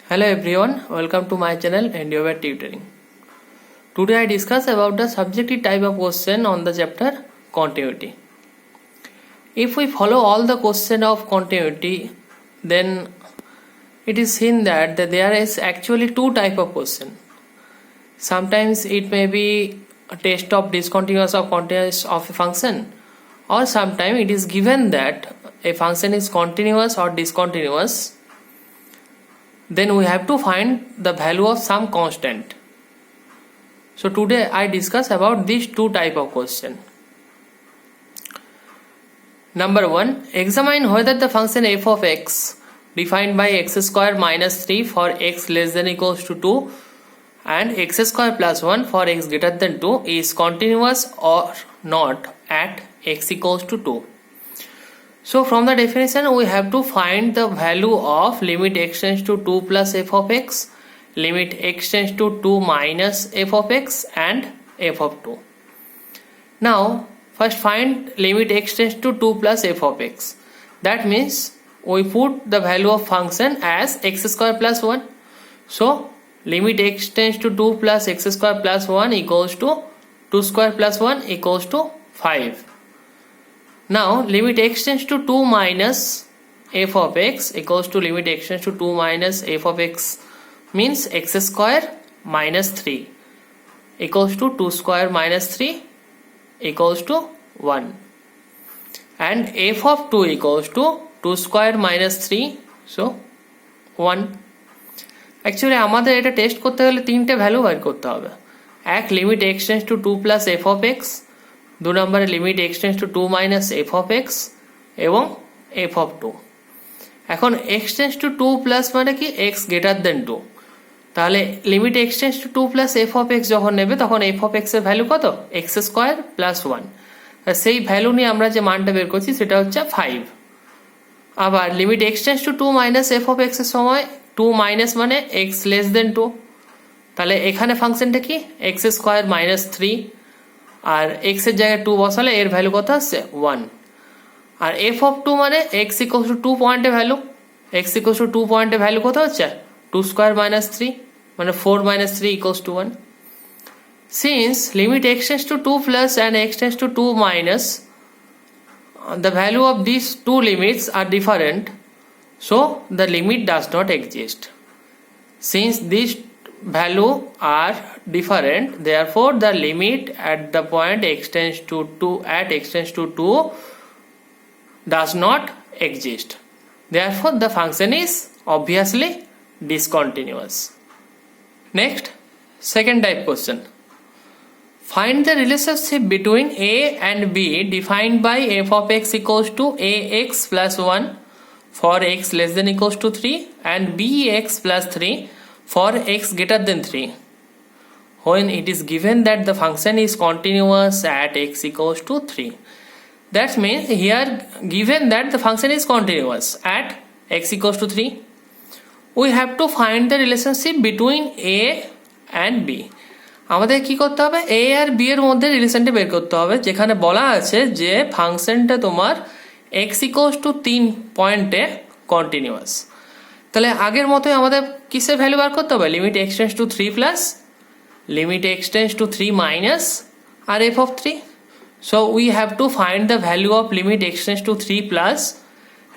Hello everyone, welcome to my channel Endeavor Tutoring. Today I discuss about the subjective type of question on the chapter continuity. If we follow all the question of continuity, then it is seen that there is actually two type of question. Sometimes it may be a test of discontinuous or continuous of a function, or sometimes it is given that a function is continuous or discontinuous. Then we have to find the value of some constant. So today I discuss about these two type of question. Number 1, examine whether the function f of x defined by x square minus 3 for x less than equals to 2 and x square plus 1 for x greater than 2 is continuous or not at x equals to 2. So from the definition we have to find the value of limit x tends to 2 plus f of x, limit x tends to 2 minus f of x and f of 2. Now first find limit x tends to 2 plus f of x. That means we put the value of function as x square plus 1. So limit x tends to 2 plus x square plus 1 equals to 2 square plus 1 equals to 5. Now limit x tends to 2 minus f of x equals to limit x tends to 2 minus f of x means x square minus 3 equals to 2 square minus 3 equals to 1 and f of 2 equals to 2 square minus 3 so 1. Actually আমাদের এটা test করতে গেলে তিনটে value বের করতে হবে। এক limit x tends to 2 plus f of x, 2 নম্বরে limit x tends to 2 minus f of x এবং f of 2. এখন x tends to 2 plus মানে কি x greater than 2, তাহলে limit x tends to 2 plus f of x যখন নেবে তখন f of x এর ভ্যালু কত x স্কয়ার প্লাস 1, সেই ভ্যালু নিয়ে আমরা যে মানটা বের করছি সেটা হচ্ছে 5. আবার limit x tends to 2 minus f of x এর সময় 2 মাইনাস মানে x less than 2, তাহলে এখানে ফাংশনটা কি x স্কয়ার মাইনাস 3 আর x এর জায়গায় 2 বসালে এর ভ্যালু কত আসছে 1 আর f of 2 মানে x equals to 2 পয়েন্টে ভ্যালু, x equals to 2 পয়েন্টে ভ্যালু কত হচ্ছে 2 স্কয়ার মাইনাস 3 মানে 4 minus 3 equals to 1. Since limit x tends to 2 plus and x tends to 2 minus, the value of these two limits are different, so the limit does not exist. Since these value are different, therefore the limit at the point x tends to 2 does not exist. Therefore the function is obviously discontinuous. Next, second type question. Find the relationship between a and b defined by f of x equals to ax plus 1 for x less than equals to 3 and bx plus 3 for x greater than 3 when it is given that the function is continuous at x equals to 3. That means here given that the function is continuous at x equals to 3, we have to find the relationship between a and b. আমাদের কি করতে হবে a R b এর মধ্যে রিলেশনটা বের করতে হবে, যেখানে বলা আছে যে ফাংশনটা তোমার x equals to 3 পয়েন্টে কন্টিনিউয়াস। তাহলে আগের মতোই আমাদের কিসের ভ্যালু বার করতে হবে limit x tends to 3 plus limit x tends to 3 minus আর f of 3. So we have to find the value of limit x tends to 3 plus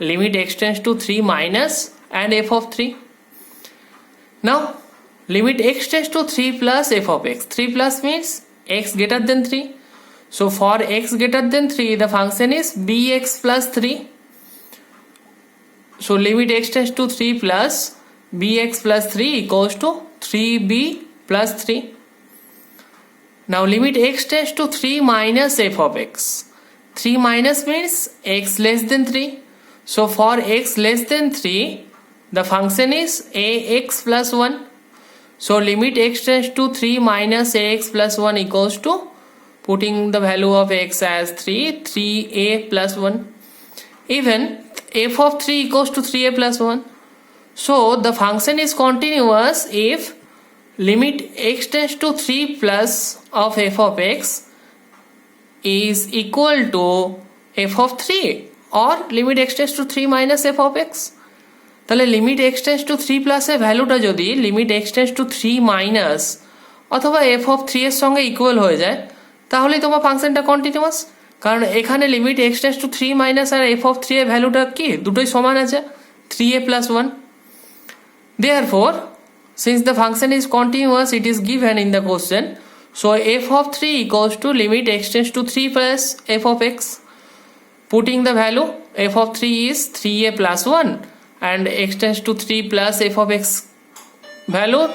limit x tends to 3 minus and f of 3. Now limit x tends to 3 plus f of x. 3 plus means x greater than 3. So for x greater than 3 the function is bx plus 3. So limit x tends to 3 plus bx plus 3 equals to 3b plus 3. Now limit x tends to 3 minus f of x. 3 minus means x less than 3. So for x less than 3 the function is ax plus 1. So limit x tends to 3 minus ax plus 1 equals to, putting the value of x as 3a plus 1. Even f of 3 equals to 3a plus 1. So the function is continuous if limit x tends to 3 plus of f of x is equal to f of 3 or limit x tends to 3 minus f of x. তাহলে limit x tends to 3 প্লাসের ভ্যালুটা যদি limit x tends to 3 minus অথবা F of 3 এর সঙ্গে equal হয়ে যায় তাহলেই তোমার ফাংশনটা কন্টিনিউয়াস, কারণ এখানে limit x tends to 3 minus আর এফ অফ 3 এর ভ্যালুটা কি দুটোই সমান আছে 3a plus 1. Therefore, since the function is continuous, it is given in the question. So f of 3 equals to limit x tends to 3 plus f of x. Putting the value, f of 3 is 3a plus 1 and x tends to 3 plus f of x value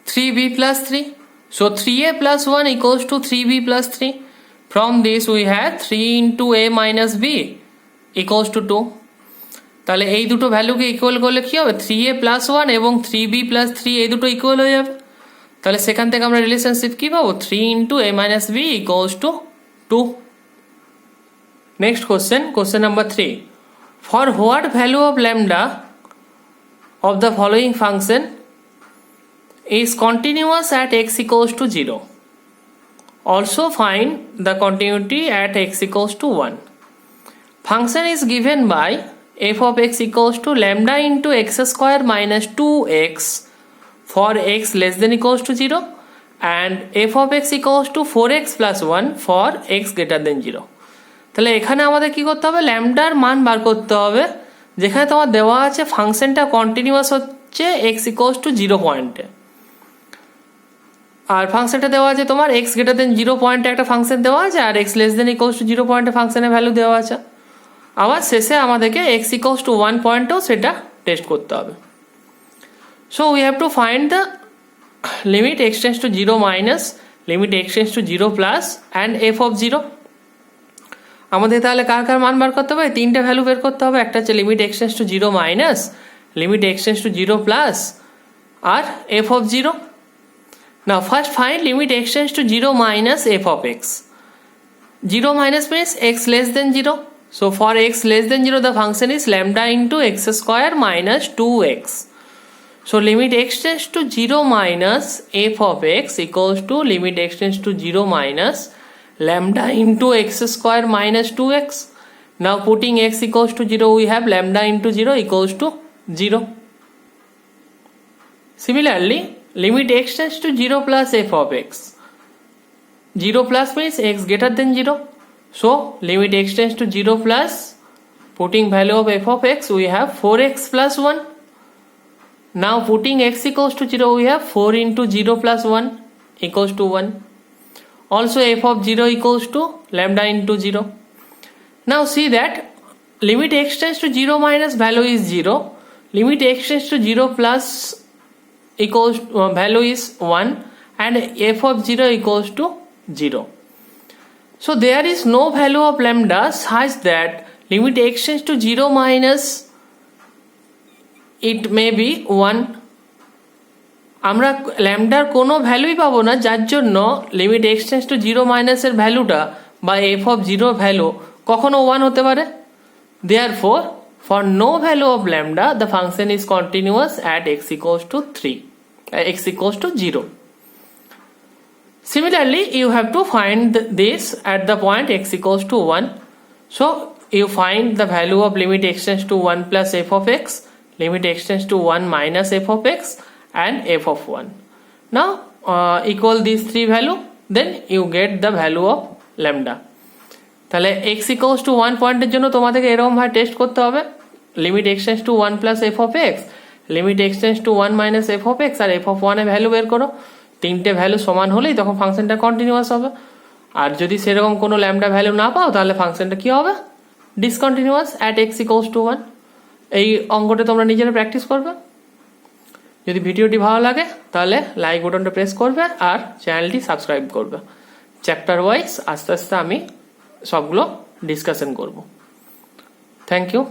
3b plus 3. So 3a plus 1 equals to 3b plus 3. From this we have 3 into a minus b equals to 2. তাহলে এই দুটো ভ্যালুকে equal করলে কি হবে 3a plus 1 এবং 3b plus 3 এই দুটো equal হয়ে যাবে। তাহলে সেখান থেকে আমরা রিলেশনশিপ কি পাবো 3 into a minus b equals to 2. Next question number 3. For what value of lambda of the following function is continuous at x equals to 0? Also find the continuity at x equals to 1. Function is given by f of x equals to lambda into x square minus 2x for x less than equals to 0 and f of x equals to 4x plus 1 for x greater than 0. তাহলে এখানে আমাদের কি করতে হবে ল্যামডার মান বার করতে হবে, যেখানে তোমার দেওয়া আছে ফাংশনটা কন্টিনিউয়াস হচ্ছে x equals to 0 পয়েন্টে, আর ফাংশনটা দেওয়া আছে তোমার x greater than 0 পয়েন্টে একটা ফাংশন দেওয়া আছে আর x less than equals to 0 পয়েন্টে ফাংশনের ভ্যালু দেওয়া আছে। আবার শেষে আমাদেরকে x equals to 1 পয়েন্টেও সেটা টেস্ট করতে হবে। So we have to find the limit x tends to 0 minus limit x tends to 0 plus and f of 0। আমাদের তাহলে কার কার মান বার করতে হবে তিনটে ভ্যালু বের করতে হবে, একটা হচ্ছে limit x tends to 0 minus limit x tends to 0 plus আর f of 0। Now first find limit x tends to 0 minus f of x। 0 minus means x less than 0. So for x less than 0 the function is lambda into x square minus 2x. So limit x tends to 0 minus f of x equals to limit x tends to 0 minus lambda into x square minus 2x. Now putting x equals to 0 we have lambda into 0 equals to 0. Similarly limit x tends to 0 plus f of x. 0 plus means x greater than 0. So limit x tends to 0 plus, putting value of f of x we have 4x plus 1. Now putting x equals to 0 we have 4 into 0 plus 1 equals to 1. Also f of 0 equals to lambda into 0. Now see that limit x tends to 0 minus value is 0. Limit x tends to 0 plus equals value is 1 and f of 0 equals to 0. So there is no value of lambda such that limit x tends to 0 minus it may be 1. আমরা ল্যামডার কোনো ভ্যালুই পাবো না যার জন্য limit x tends to 0 মাইনাসের ভ্যালুটা বা f of 0 value কখনো 1 হতে পারে। Therefore for no value of lambda the function is continuous at x equals to 3 x equals to 0. Similarly you have to find this at the point x equals to 1. So you find the value of limit x tends to 1 plus f of x, limit x tends to 1 minus f of x and f of 1. Now equal these three value, then you get the value of lambda. তাহলে x equals to 1 পয়েন্টের জন্য তোমাদেরকে এরকম ভাবে test করতে হবে limit x tends to 1 plus f of x, limit x tends to 1 minus f of x আর f of 1 এর ভ্যালু বের করো। তিনটে ভ্যালু সমান হলেই তখন ফাংশনটা কন্টিনিউয়াস হবে, আর যদি সেরকম কোনো ল্যামডা ভ্যালু না পাও তাহলে ফাংশনটা কি হবে discontinuous at x equals to 1। এই অঙ্কটা তোমরা নিজেরা প্র্যাকটিস করবে। যদি ভিডিওটি ভালো লাগে তাহলে লাইক বাটনটা প্রেস করবে আর চ্যানেলটি সাবস্ক্রাইব করবে। চ্যাপ্টার ওয়াইজ আস্তে আস্তে আমি সবগুলো ডিসকাশন করব। Thank you.